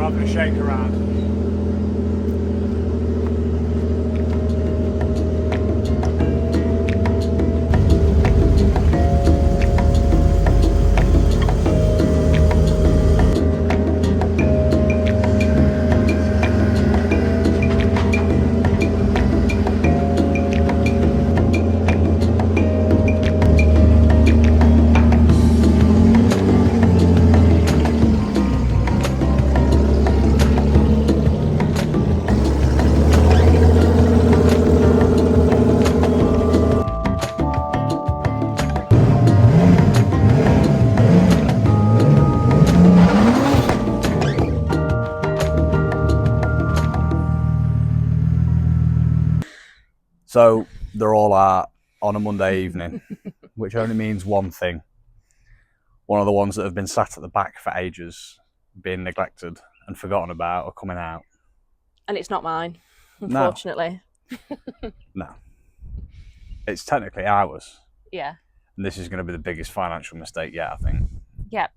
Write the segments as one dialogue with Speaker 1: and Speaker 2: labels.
Speaker 1: having a shake around. So they're all out on a Monday evening, which only means one thing. One of the ones that have been sat at the back for ages, being neglected and forgotten about, are coming out.
Speaker 2: And it's not mine, unfortunately.
Speaker 1: No. It's technically ours.
Speaker 2: Yeah.
Speaker 1: And this is going to be the biggest financial mistake yet, I think.
Speaker 2: Yep.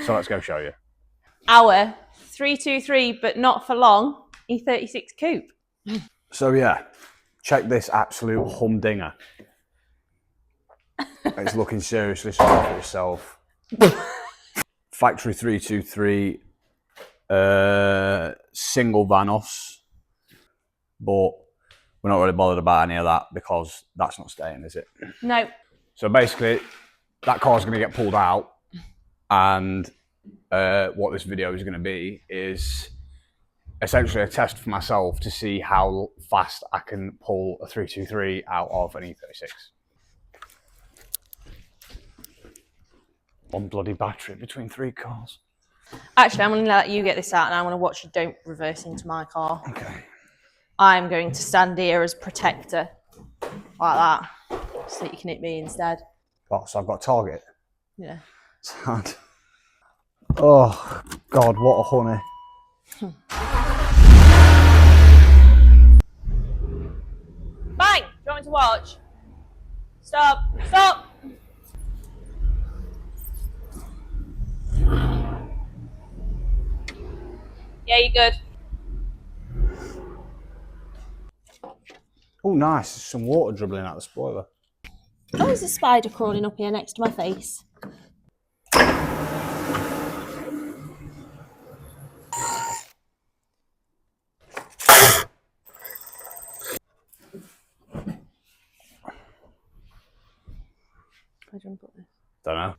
Speaker 1: So let's go show you.
Speaker 2: Our 323, but not for long, E36 coupe.
Speaker 1: So yeah, check this absolute humdinger. It's looking seriously sorry for itself. Factory 323, single Vanos, but we're not really bothered about any of that because that's not staying, is it?
Speaker 2: No.
Speaker 1: So basically, that car's going to get pulled out, and what this video is going to be is essentially a test for myself to see how fast I can pull a 323 out of an E36. One bloody battery between three cars.
Speaker 2: Actually, I'm going to let you get this out and I want to watch you don't reverse into my car.
Speaker 1: Okay.
Speaker 2: I'm going to stand here as protector, like that, so that you can hit me instead.
Speaker 1: Oh, so I've got a target.
Speaker 2: Yeah.
Speaker 1: Sad. Oh, God, what a honey.
Speaker 2: Bang! Do you want me to watch? Stop! Stop! Yeah, you're good.
Speaker 1: Oh, nice. Some water dribbling out the spoiler.
Speaker 2: Oh, there's a spider crawling up here next to my face. Where do you want to put this?
Speaker 1: Don't know.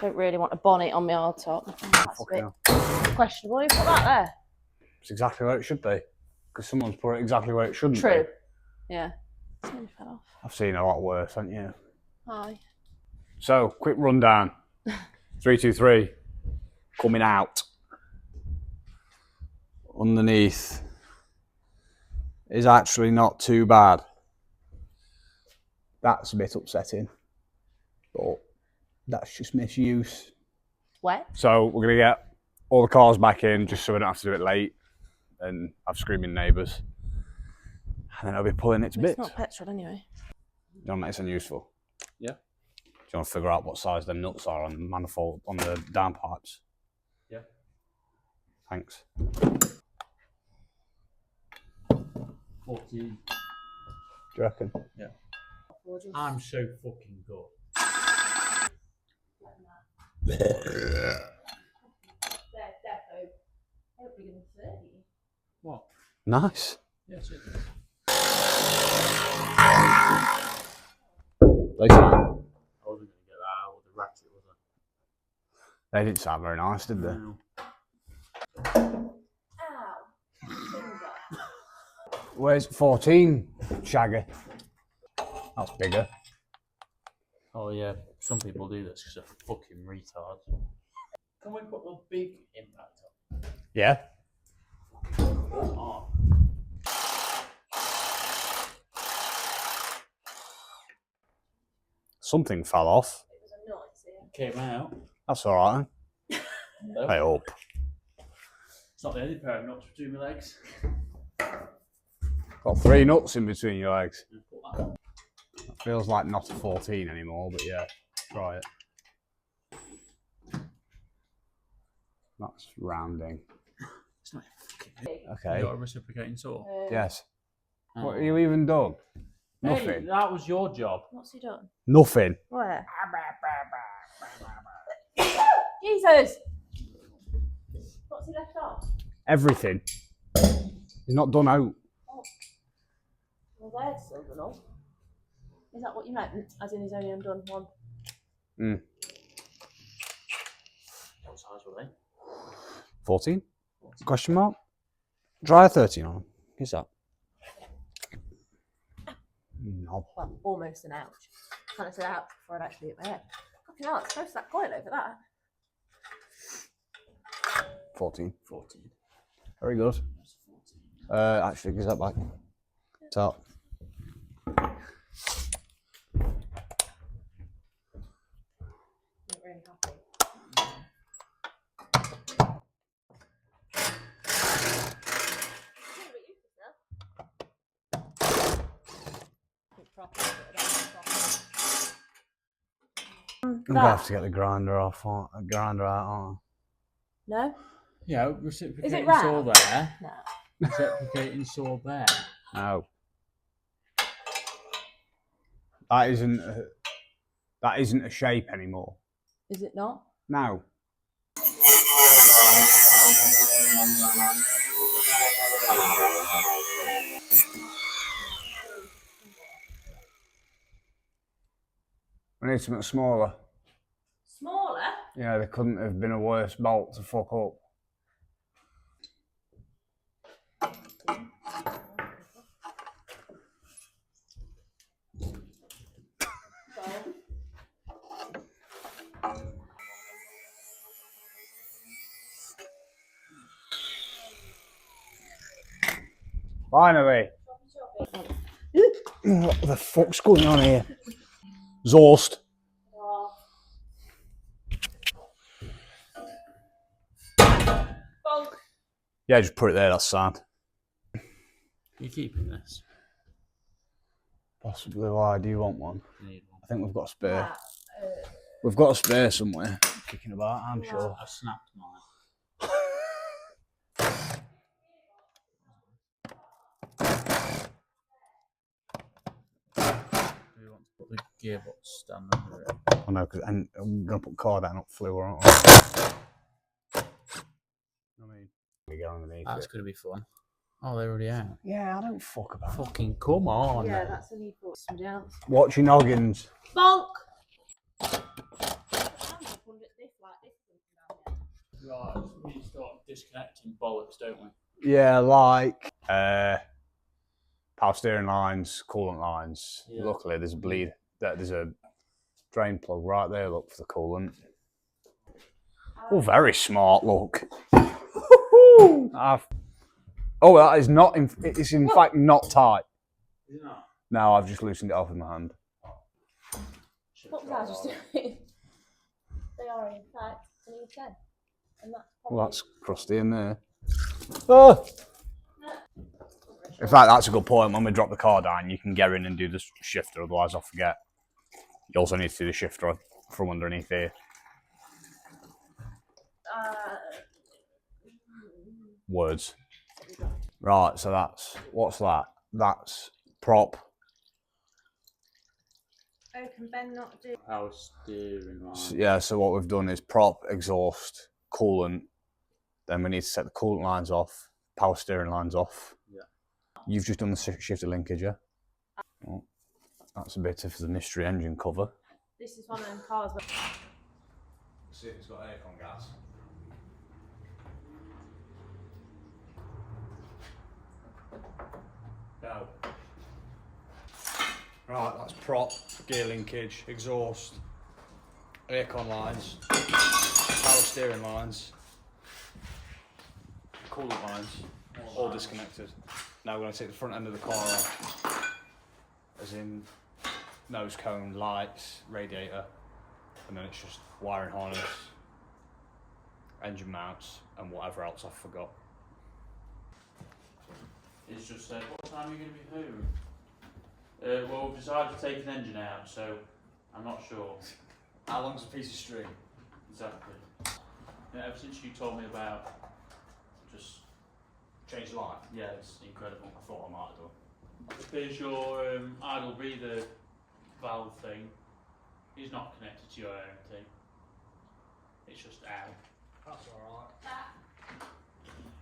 Speaker 2: Don't really want a bonnet on my hard top. That's a bit
Speaker 1: Hell.
Speaker 2: questionable. You put that there.
Speaker 1: It's exactly where it should be. Because someone's put it exactly where it shouldn't
Speaker 2: True.
Speaker 1: be.
Speaker 2: Yeah. Something fell off.
Speaker 1: I've seen a lot worse, haven't you?
Speaker 2: Aye.
Speaker 1: So, quick rundown. 323 coming out. Underneath is actually not too bad. That's a bit upsetting, but that's just misuse.
Speaker 2: Wet?
Speaker 1: So we're going to get all the cars back in just so we don't have to do it late and have screaming neighbours. And then I'll be pulling it to bits.
Speaker 2: It's not petrol anyway.
Speaker 1: You know what makes it useful?
Speaker 3: Yeah.
Speaker 1: Do you want to figure out what size the nuts are on the manifold, on the downpipes?
Speaker 3: Yeah.
Speaker 1: Thanks.
Speaker 3: 14.
Speaker 1: Do you reckon?
Speaker 3: Yeah. I'm so fucking good. What?
Speaker 1: Nice.
Speaker 3: Yes, it is.
Speaker 1: They sound,
Speaker 3: I wasn't going to get that out with the ratchet, was I?
Speaker 1: they didn't sound very nice, did they?
Speaker 3: No.
Speaker 1: Where's 14, Shaggy? That's bigger.
Speaker 3: Oh yeah, some people do this because they're fucking retards. Can we put the big impact on?
Speaker 1: Yeah.
Speaker 3: Oh.
Speaker 1: Something fell off.
Speaker 2: It was a noise,
Speaker 3: Came out.
Speaker 1: That's all right.
Speaker 3: No.
Speaker 1: I hope.
Speaker 3: It's not the only pair of nuts between my legs.
Speaker 1: Got 3 nuts in between your legs.
Speaker 3: Put that on.
Speaker 1: Feels like not a 14 anymore, but yeah, try it. It's rounding.
Speaker 3: It's not fucking hit.
Speaker 1: Okay.
Speaker 3: You got a reciprocating saw?
Speaker 1: Yes.
Speaker 3: Oh.
Speaker 1: What have you even done?
Speaker 3: Hey,
Speaker 1: Nothing.
Speaker 3: that was your job.
Speaker 2: What's he done?
Speaker 1: Nothing.
Speaker 2: Where? Jesus! What's he left off?
Speaker 1: Everything. He's not done out.
Speaker 2: Oh. Well, there's still done all. Is that what you meant? As in he's only undone one?
Speaker 3: What size were they?
Speaker 1: 14? Question mark? Try a 13 on him. Who's that? No.
Speaker 2: Well, almost an ouch. Kind of said ouch before I'd actually hit my head. Fucking hell, it's close to that coil over that.
Speaker 1: 14.
Speaker 3: 14.
Speaker 1: Very good.
Speaker 3: That's 14.
Speaker 1: Actually, gives that back. Top.
Speaker 2: Not really happy.
Speaker 1: I'm gonna have to get the grinder off. Grinder out. Aren't
Speaker 2: No?
Speaker 3: Yeah, reciprocating
Speaker 2: Is it
Speaker 3: saw
Speaker 2: round?
Speaker 3: there.
Speaker 2: No.
Speaker 3: Reciprocating saw there.
Speaker 1: I? No. That isn't a shape anymore.
Speaker 2: Is it not?
Speaker 1: No. We need something smaller.
Speaker 2: Smaller?
Speaker 1: Yeah, there couldn't have been a worse bolt to fuck up. Finally. What the fuck's going on here? Exhaust. Yeah, just put it there, that's sad.
Speaker 3: You keeping this?
Speaker 1: Possibly. Why? Do you want one?
Speaker 3: Need one.
Speaker 1: I think we've got a spare. We've got a spare somewhere. Kicking about, I'm sure.
Speaker 3: I snapped mine. Do you want to put the gearbox stand under it?
Speaker 1: I know, because I'm going to put car down, not flew, aren't we? I mean, we go underneath
Speaker 3: That's
Speaker 1: it.
Speaker 3: going to be fun. Oh, they're already out.
Speaker 1: Yeah, I don't fuck about it.
Speaker 3: Fucking come on.
Speaker 2: Yeah, that's the need for somebody else.
Speaker 1: Watch your noggins.
Speaker 2: Bonk!
Speaker 3: Right, we start disconnecting bollocks, don't we?
Speaker 1: Yeah, like power steering lines, coolant lines.
Speaker 3: Yeah.
Speaker 1: Luckily, there's a bleed. There's a drain plug right there. Look for the coolant. Oh, very smart. Look. Oh, that is not. It's in fact not tight.
Speaker 3: Is it not?
Speaker 1: No, I've just loosened it off with my hand.
Speaker 2: What was I just doing? They are in fact an E10. And that's
Speaker 1: Well, that's crusty in there. Oh! In fact, that's a good point. When we drop the car down, you can get in and do the shifter, otherwise I'll forget. You also need to do the shifter from underneath here. Words. Right, so what's that? That's prop.
Speaker 2: Oh, can Ben not do?
Speaker 3: Power steering line.
Speaker 1: Yeah, so what we've done is prop, exhaust, coolant. Then we need to set the coolant lines off, power steering lines off.
Speaker 3: Yeah.
Speaker 1: You've just done the shifter linkage, yeah? Oh, that's a bit of the mystery engine cover.
Speaker 2: This is one of them cars where...
Speaker 1: See if it's got aircon gas. No. Right, that's prop, gear linkage, exhaust, aircon lines, power steering lines, coolant lines, all disconnected. Now we're going to take the front end of the car off, as in nose cone, lights, radiator, and then it's just wiring harness, engine mounts, and whatever else I forgot.
Speaker 3: It's just said, what time are you going to be home? Well, we've decided to take an engine out, so I'm not sure.
Speaker 1: How long's a piece of string?
Speaker 3: Exactly. Yeah, ever since you told me about just
Speaker 1: Change the light.
Speaker 3: yeah, it's incredible. I thought I might have done. There's your idle breather valve thing. It's not connected to your air intake. It's just out.
Speaker 1: That's alright.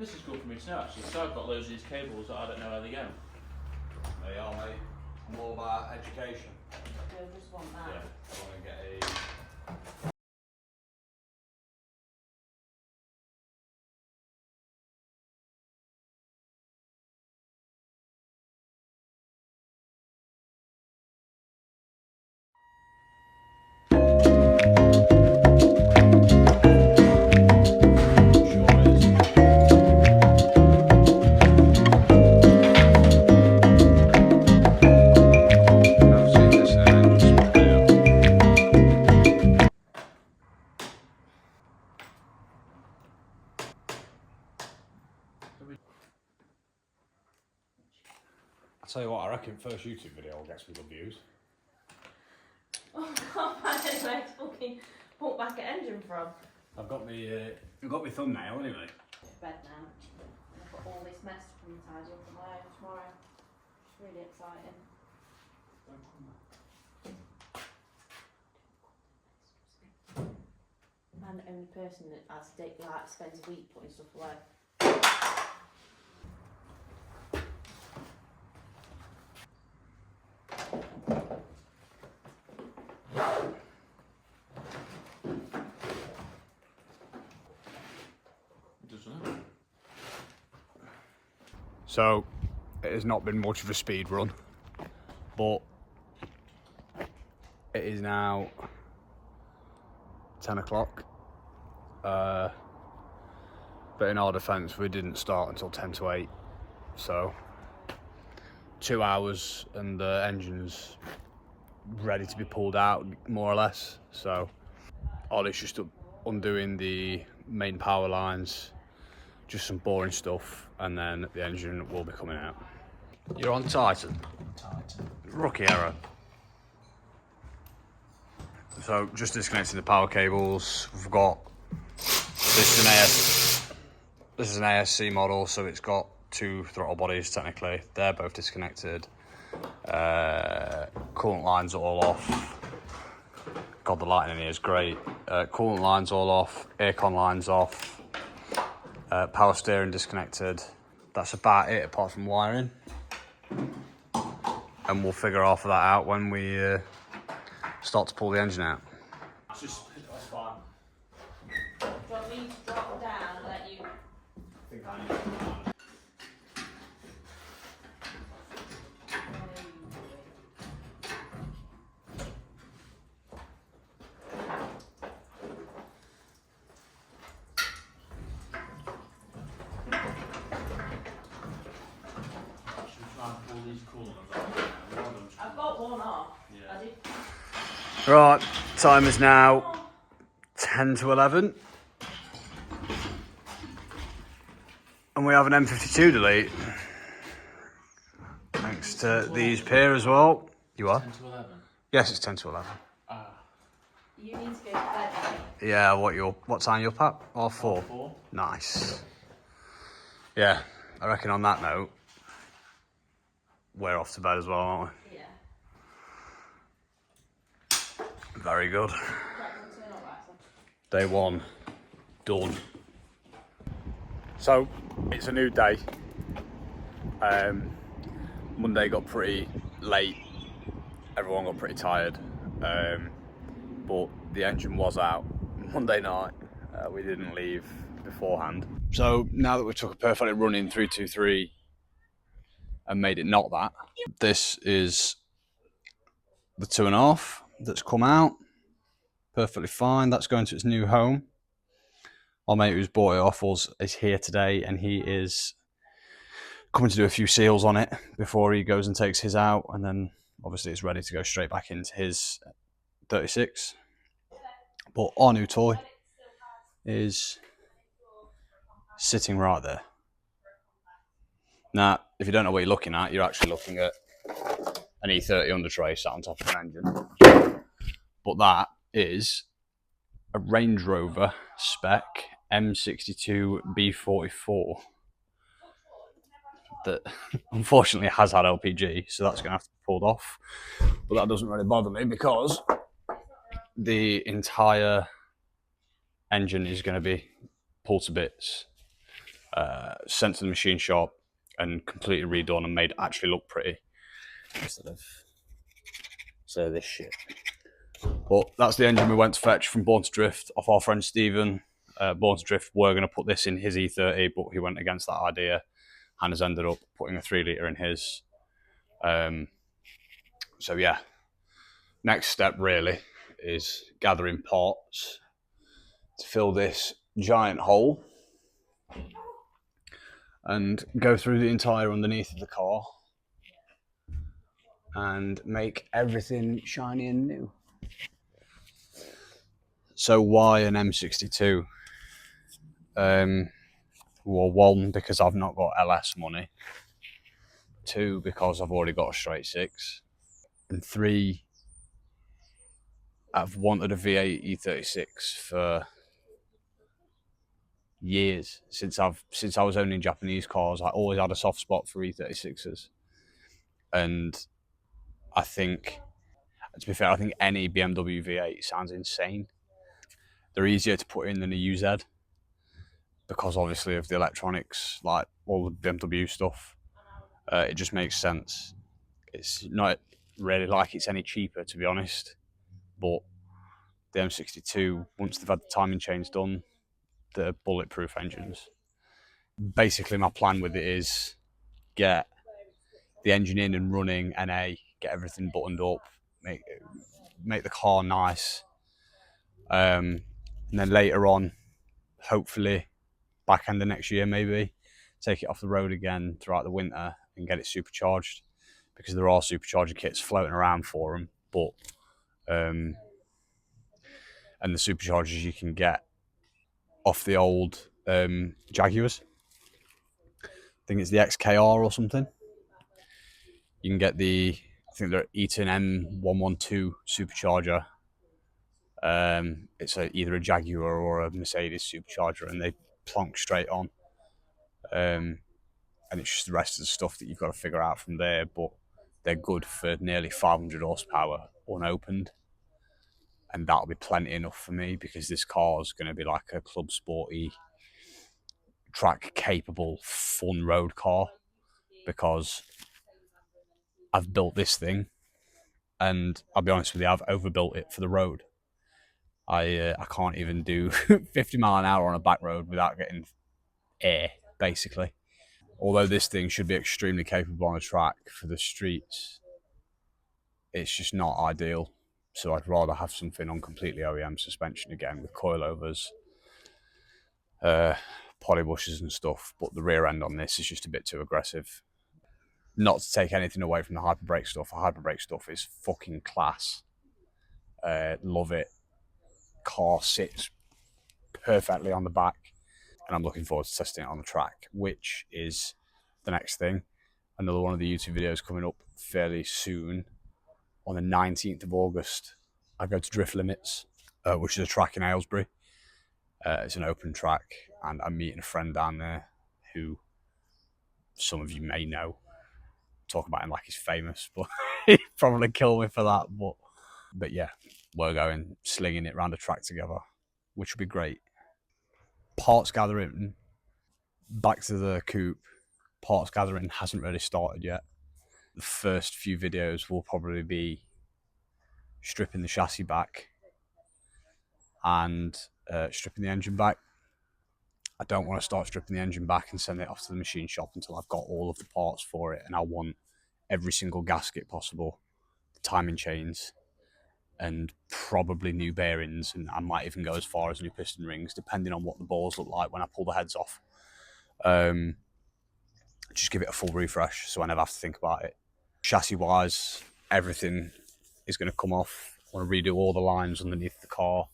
Speaker 3: This is good for me to know actually, so I've got loads of these cables that I don't know where they go.
Speaker 1: They are, mate. I'm all about education.
Speaker 2: You'll just want that.
Speaker 3: Yeah.
Speaker 1: I want to get a... I'll tell you what, I reckon first YouTube video will get some good views.
Speaker 2: Oh, I can't find anywhere to fucking put back an engine from.
Speaker 1: I've got my thumbnail anyway.
Speaker 2: To bed now. I've got all this mess from tidy up on my own tomorrow. It's really exciting. I'm the only person that has to like spends a week putting stuff away.
Speaker 1: So, it has not been much of a speed run, but it is now 10 o'clock. But in our defence, we didn't start until 10 to 8, so 2 hours and the engine's ready to be pulled out, more or less. So Ollie's just undoing the main power lines, just some boring stuff, and then the engine will be coming out. You're on Titan?
Speaker 3: Titan.
Speaker 1: Rookie error. So just disconnecting the power cables. We've got this is an ASC model, so it's got 2 throttle bodies technically. They're both disconnected. Coolant lines are all off. God, the lighting in here is great. Coolant lines all off. Aircon lines off. Power steering disconnected. That's about it apart from wiring. And we'll figure half of that out when we start to pull the engine out.
Speaker 3: That's fine.
Speaker 2: Do you want me to drop down and let you?
Speaker 1: I think I need
Speaker 2: I've got one off.
Speaker 3: Yeah.
Speaker 2: I did.
Speaker 1: Right, time is now 10 to 11. And we have an M52 delete. Thanks to these pair as well. You are?
Speaker 3: 10 to 11.
Speaker 1: Yes, it's 10 to 11.
Speaker 2: You need to go to bed.
Speaker 1: Yeah, what time you're up at? 4.
Speaker 3: 4.
Speaker 1: Nice. Yeah, I reckon on that note, we're off to bed as well, aren't we?
Speaker 2: Yeah.
Speaker 1: Very good.
Speaker 2: Right, turn on right, so.
Speaker 1: Day 1 done. So it's a new day. Monday got pretty late. Everyone got pretty tired. But the engine was out Monday night. We didn't leave beforehand. So now that we took a perfectly running 323 and made it not that, this is the 2.5 that's come out perfectly fine. That's going to its new home. Our mate who's bought it off us is here today, and he is coming to do a few seals on it before he goes and takes his out, and then obviously it's ready to go straight back into his 36. But our new toy is sitting right there. Now, if you don't know what you're looking at, you're actually looking at an E30 under tray sat on top of an engine. But that is a Range Rover spec M52 B44 that unfortunately has had LPG, so that's going to have to be pulled off. But that doesn't really bother me because the entire engine is going to be pulled to bits, sent to the machine shop, and completely redone and made actually look pretty instead of this shit. But that's the engine we went to fetch from Born to Drift off our friend Stephen. Born to Drift were going to put this in his E30, but he went against that idea and has ended up putting a 3 litre in his. So yeah, next step really is gathering parts to fill this giant hole and go through the entire underneath of the car and make everything shiny and new. So why an M62? Well, one, because I've not got LS money. Two, because I've already got a straight six. And three, I've wanted a V8 E36 for years. Since I was owning Japanese cars, I always had a soft spot for E36s. And I think, to be fair, I think any BMW V8 sounds insane. They're easier to put in than a UZ because obviously of the electronics, like all the BMW stuff. It just makes sense. It's not really like it's any cheaper, to be honest, but the M62, once they've had the timing chains done, they're bulletproof engines. Basically, my plan with it is get the engine in and running, NA, get everything buttoned up, make the car nice, and then later on, hopefully, back end of next year maybe, take it off the road again throughout the winter and get it supercharged, because there are supercharger kits floating around for them, but and the superchargers you can get off the old Jaguars. I think it's the XKR or something. You can get I think they're Eaton M112 supercharger. It's either a Jaguar or a Mercedes supercharger, and they plonk straight on. And it's just the rest of the stuff that you've got to figure out from there, but they're good for nearly 500 horsepower unopened. And that'll be plenty enough for me, because this car is going to be like a club sporty, track capable, fun road car, because I've built this thing, and I'll be honest with you, I've overbuilt it for the road. I can't even do 50 mile an hour on a back road without getting air, basically. Although this thing should be extremely capable on a track, for the streets, it's just not ideal. So I'd rather have something on completely OEM suspension again, with coilovers, polybushes and stuff. But the rear end on this is just a bit too aggressive. Not to take anything away from the hyperbrake stuff. The hyperbrake stuff is fucking class. Love it. Car sits perfectly on the back, and I'm looking forward to testing it on the track, which is the next thing. Another one of the YouTube videos coming up fairly soon. On the 19th of August, I go to Drift Limits, which is a track in Aylesbury. It's an open track, and I'm meeting a friend down there who some of you may know. Talk about him like he's famous, but he'd probably kill me for that. But yeah, we're going slinging it around a track together, which will be great. Parts gathering, back to the coupe, parts gathering hasn't really started yet. The first few videos will probably be stripping the chassis back and stripping the engine back. I don't want to start stripping the engine back and send it off to the machine shop until I've got all of the parts for it, and I want every single gasket possible, the timing chains, and probably new bearings, and I might even go as far as new piston rings, depending on what the balls look like when I pull the heads off. Just give it a full refresh so I never have to think about it. Chassis wise, everything is going to come off. I want to redo all the lines underneath the car.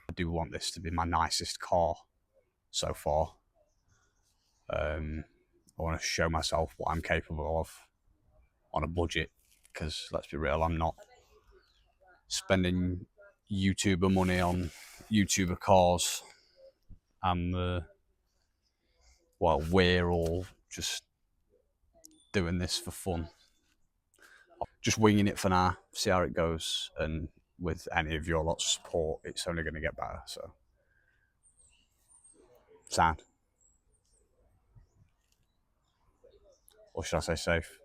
Speaker 1: I do want this to be my nicest car so far. I want to show myself what I'm capable of on a budget, because let's be real, I'm not spending YouTuber money on YouTuber cars. and well, we're all just doing this for fun. Just winging it for now, see how it goes, and with any of your lot's support, it's only going to get better. So, sound. Or should I say safe?